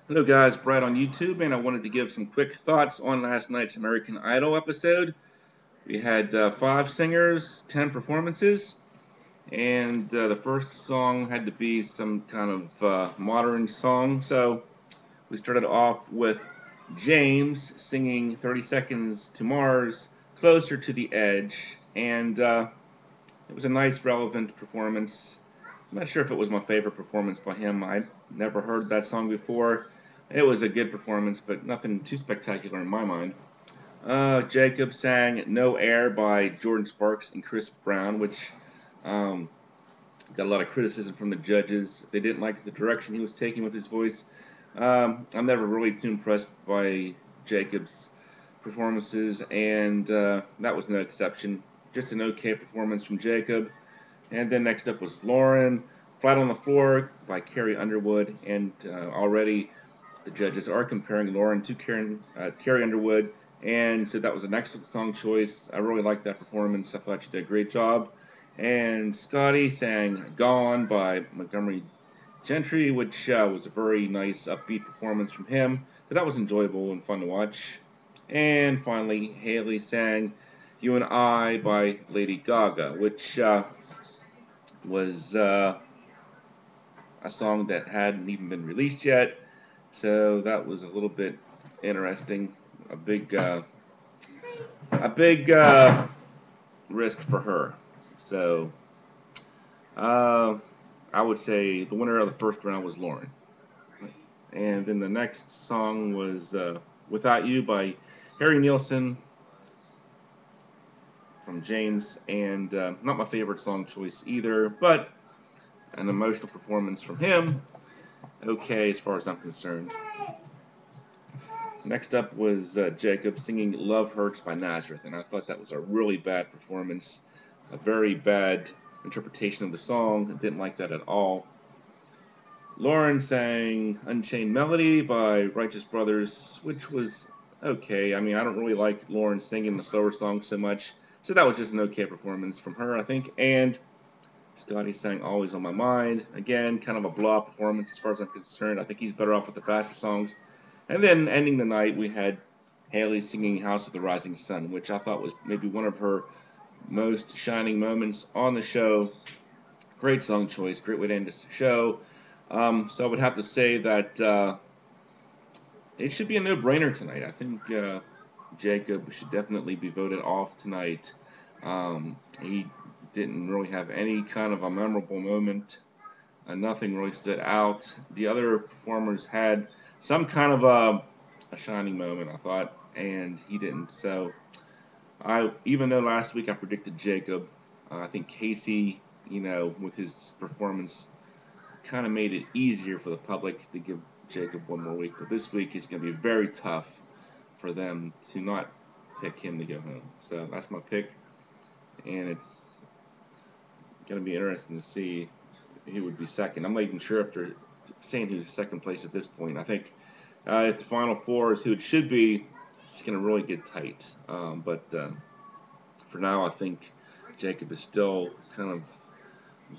Hello guys, Brad on YouTube, and I wanted to give some quick thoughts on last night's American Idol episode. We had 5 singers, 10 performances, and the first song had to be some kind of modern song. So we started off with James singing 30 Seconds to Mars, Closer to the Edge, and it was a nice, relevant performance. I'm not sure if it was my favorite performance by him. I'd never heard that song before. It was a good performance, but nothing too spectacular in my mind. Jacob sang No Air by Jordan Sparks and Chris Brown, which um, got a lot of criticism from the judges. They didn't like the direction he was taking with his voice. I'm never really too impressed by Jacob's performances, and that was no exception. Just an okay performance from Jacob. And then next up was Lauren, Flat on the Floor by Carrie Underwood. And already the judges are comparing Lauren to Carrie Underwood. And so that was an excellent song choice. I really liked that performance. I thought she did a great job. And Scotty sang Gone by Montgomery Gentry, which was a very nice upbeat performance from him. So that was enjoyable and fun to watch. And finally, Haley sang You and I by Lady Gaga, which was a song that hadn't even been released yet. So that was a little bit interesting. A big, uh, a big risk for her. So uh, I would say the winner of the first round was Lauren. And then the next song was Without You by Harry Nilsson from James, and not my favorite song choice either, but an emotional performance from him. Okay, as far as I'm concerned. Next up was Jacob singing Love Hurts by Nazareth, and I thought that was a really bad performance, a very bad interpretation of the song. I didn't like that at all. Lauren sang Unchained Melody by Righteous Brothers, which was okay. I mean, I don't really like Lauren singing the slower songs so much, so that was just an okay performance from her, I think. And Scotty sang Always on My Mind. Again, kind of a blah performance as far as I'm concerned. I think he's better off with the faster songs. And then ending the night, we had Haley singing House of the Rising Sun, which I thought was maybe one of her most shining moments on the show. Great song choice, great way to end the show. So I would have to say that it should be a no-brainer tonight. I think Jacob should definitely be voted off tonight. He didn't really have any kind of a memorable moment. Nothing really stood out. The other performers had some kind of a shining moment, I thought, and he didn't. So even though last week I predicted Jacob, I think Casey, with his performance, kind of made it easier for the public to give Jacob one more week. But this week it's going to be very tough for them to not pick him to go home. So that's my pick, and it's going to be interesting to see who would be second. I'm not even sure if they're saying who's second place at this point. I think if the final four is who it should be, it's going to really get tight. But for now, I think Jacob is still kind of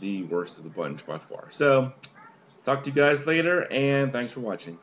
the worst of the bunch by far. So, talk to you guys later, and thanks for watching.